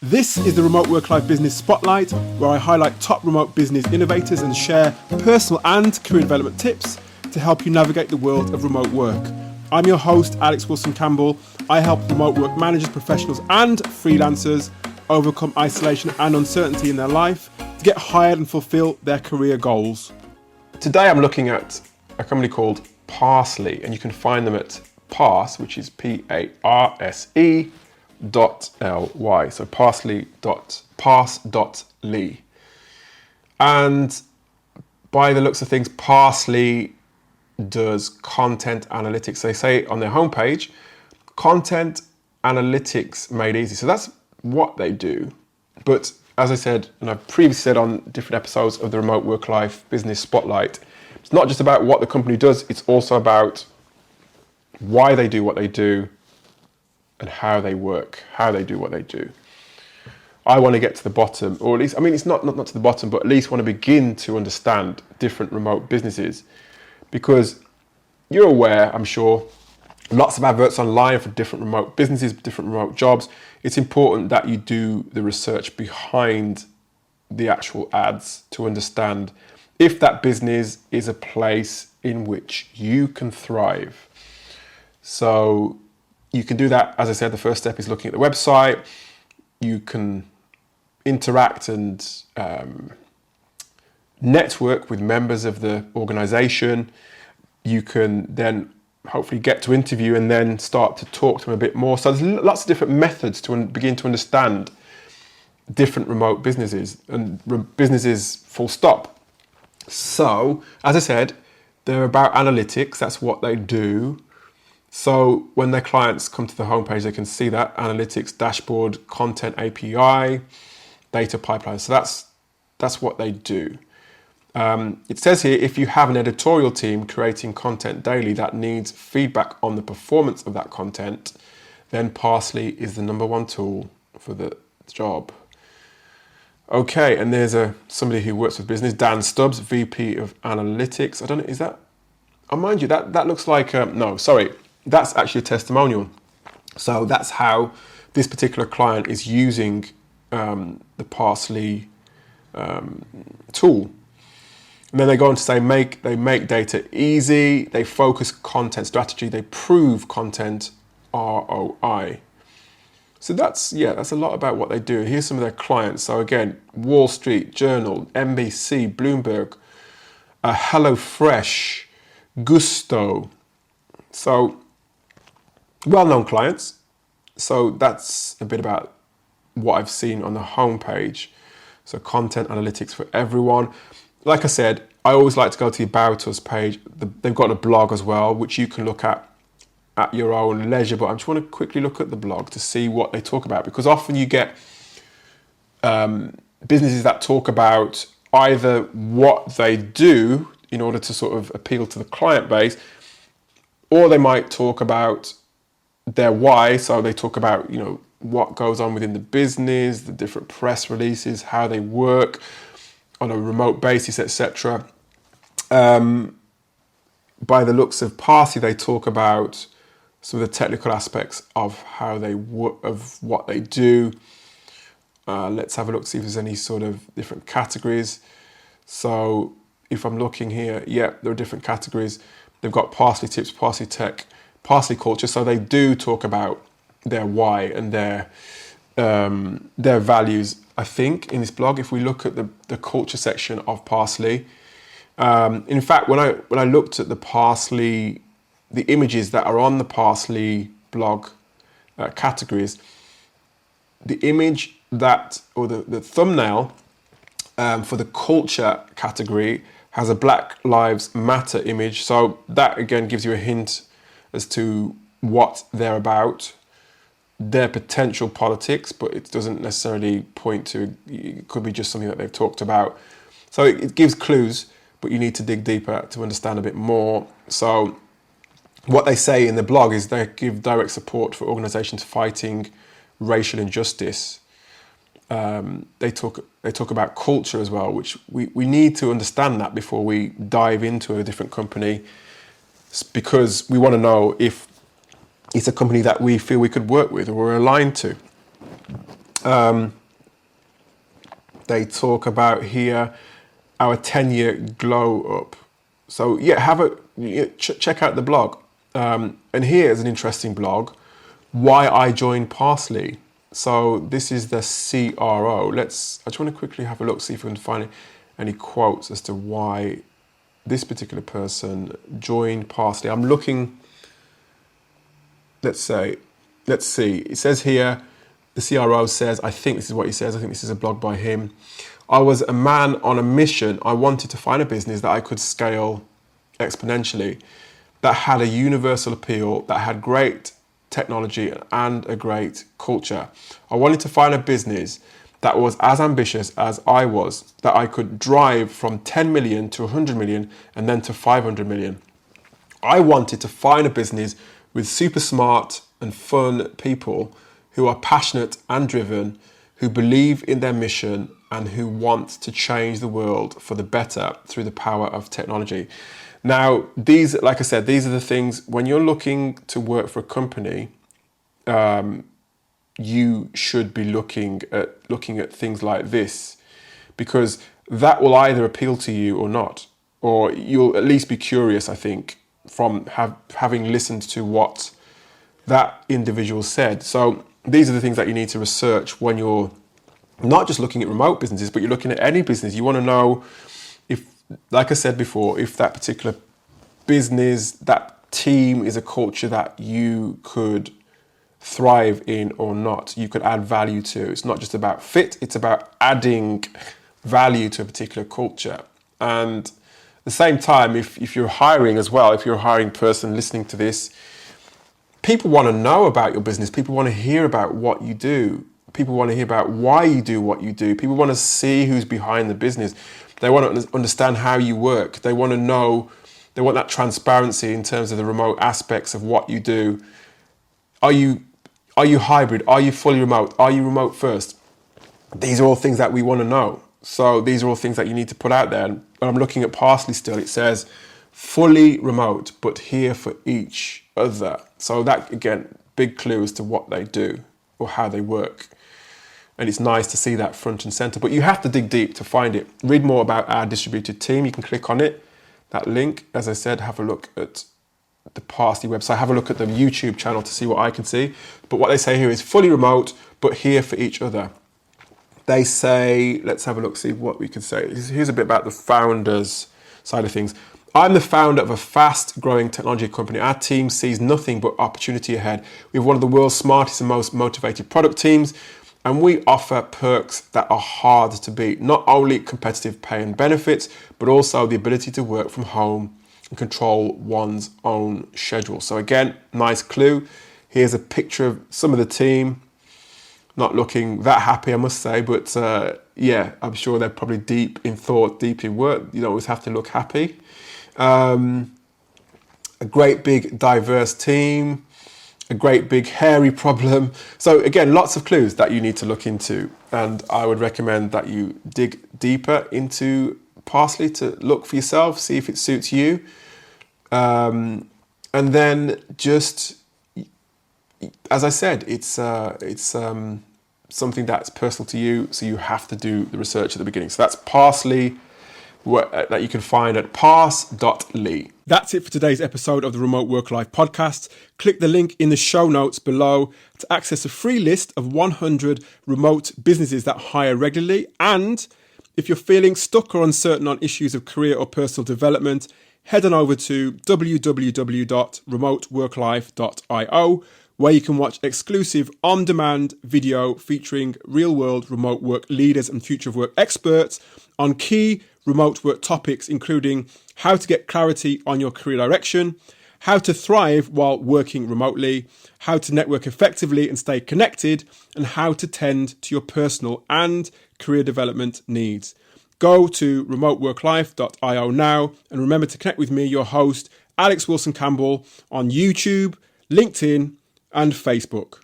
This is the Remote Work Life Business Spotlight, where I highlight top remote business innovators and share personal and career development tips to help you navigate the world of remote work. I'm your host, Alex Wilson-Campbell. I help remote work managers, professionals and freelancers overcome isolation and uncertainty in their life to get hired and fulfill their career goals. Today I'm looking at a company called Parse.ly, and you can find them at Parse, which is Parse.ly. So parse.ly. And by the looks of things, Parse.ly does content analytics. They say on their homepage, content analytics made easy. So that's what they do. But as I said, and I've previously said on different episodes of the Remote Work Life Business Spotlight, it's not just about what the company does, it's also about why they do what they do and how they work, how they do what they do. I want to get to the bottom, or at least, I mean, it's not to the bottom, but at least want to begin to understand different remote businesses, because you're aware, I'm sure, lots of adverts online for different remote businesses, different remote jobs. It's important that you do the research behind the actual ads to understand if that business is a place in which you can thrive. So you can do that. As I said, the first step is looking at the website. You can interact and network with members of the organization. You can then hopefully get to interview and then start to talk to them a bit more. So there's lots of different methods to begin to understand different remote businesses and businesses full stop. So, as I said, they're about analytics. That's what they do. So when their clients come to the homepage, they can see that analytics dashboard, content API, data pipeline. So that's what they do. It says here, if you have an editorial team creating content daily that needs feedback on the performance of that content, then Parse.ly is the number one tool for the job. Okay, and there's somebody who works with business, Dan Stubbs, VP of Analytics. I don't know, is that? Oh, mind you, that looks like no, sorry. That's actually a testimonial. So that's how this particular client is using the Parse.ly tool. And then they go on to say they make data easy, they focus content strategy, they prove content ROI. So that's a lot about what they do. Here's some of their clients. So again, Wall Street Journal, NBC, Bloomberg, HelloFresh, Gusto. So well-known clients. So that's a bit about what I've seen on the homepage. So content analytics for everyone. Like I said, I always like to go to the About Us page. They've got a blog as well, which you can look at your own leisure. But I just want to quickly look at the blog to see what they talk about, because often you get businesses that talk about either what they do in order to sort of appeal to the client base, or they might talk about their why. So they talk about, what goes on within the business, the different press releases, how they work on a remote basis, etc. By the looks of Parse.ly, they talk about some of the technical aspects of how they of what they do. Let's have a look, see if there's any sort of different categories. So if I'm looking here, there are different categories. They've got Parse.ly tips, Parse.ly tech, Parse.ly culture. So they do talk about their why and their values. I think in this blog, if we look at the culture section of Parse.ly, in fact, when I looked at the Parse.ly, the images that are on the Parse.ly blog categories, the image or the thumbnail for the culture category has a Black Lives Matter image. So that again gives you a hint as to what they're about, their potential politics, but it doesn't necessarily point to, it could be just something that they've talked about. So it gives clues, but you need to dig deeper to understand a bit more. So what they say in the blog is they give direct support for organizations fighting racial injustice. They talk about culture as well, which we need to understand that before we dive into a different company, because we want to know if it's a company that we feel we could work with or we're aligned to. They talk about here our 10-year glow up. So yeah, check out the blog. And here's an interesting blog, why I joined Parsley. So this is the CRO. I just want to quickly have a look, see if we can find any quotes as to why this particular person joined Parsley. I'm looking, let's see. It says here, the CRO says, I think this is what he says, I think this is a blog by him. I was a man on a mission. I wanted to find a business that I could scale exponentially, that had a universal appeal, that had great technology and a great culture. I wanted to find a business that was as ambitious as I was, that I could drive from 10 million to 100 million and then to 500 million. I wanted to find a business with super smart and fun people who are passionate and driven, who believe in their mission and who want to change the world for the better through the power of technology. Now, these, like I said, these are the things, when you're looking to work for a company, you should be looking at things like this, because that will either appeal to you or not, or you'll at least be curious, I think, from having listened to what that individual said. So these are the things that you need to research when you're not just looking at remote businesses, but you're looking at any business. You want to know if, like I said before, if that particular business, that team is a culture that you could thrive in or not, you could add value to. It's not just about fit, it's about adding value to a particular culture. And at the same time, if you're hiring as well, if you're a hiring person listening to this, people want to know about your business. People want to hear about what you do. People want to hear about why you do what you do. People want to see who's behind the business. They want to understand how you work. They want to know, they want that transparency in terms of the remote aspects of what you do. Are you hybrid? Are you fully remote? Are you remote first? These are all things that we want to know. So these are all things that you need to put out there. And I'm looking at Parsley still. It says fully remote, but here for each other. So that, again, big clue as to what they do or how they work. And it's nice to see that front and center, but you have to dig deep to find it. Read more about our distributed team. You can click on it, that link. As I said, have a look at the Parsley website, have a look at the YouTube channel to see what I can see. But what they say here is fully remote, but here for each other. They say, let's have a look, see what we can say. Here's a bit about the founders side of things. I'm the founder of a fast-growing technology company. Our team sees nothing but opportunity ahead. We have one of the world's smartest and most motivated product teams, and we offer perks that are hard to beat. Not only competitive pay and benefits, but also the ability to work from home and control one's own schedule. So again, nice clue. Here's a picture of some of the team. Not looking that happy, I must say, but yeah, I'm sure they're probably deep in thought, deep in work. You don't always have to look happy. A great big diverse team, a great big hairy problem. So again, lots of clues that you need to look into. And I would recommend that you dig deeper into Parsley to look for yourself, see if it suits you. And then just, as I said, it's something that's personal to you, so you have to do the research at the beginning. So that's Parsley, that you can find at parse.ly. That's it for today's episode of the Remote Work Life podcast. Click the link in the show notes below to access a free list of 100 remote businesses that hire regularly. And if you're feeling stuck or uncertain on issues of career or personal development, head on over to www.remoteworklife.io, where you can watch exclusive on-demand video featuring real-world remote work leaders and future of work experts on key remote work topics, including how to get clarity on your career direction, how to thrive while working remotely, how to network effectively and stay connected, and how to tend to your personal and career development needs. Go to remoteworklife.io now, and remember to connect with me, your host, Alex Wilson Campbell, on YouTube, LinkedIn, and Facebook.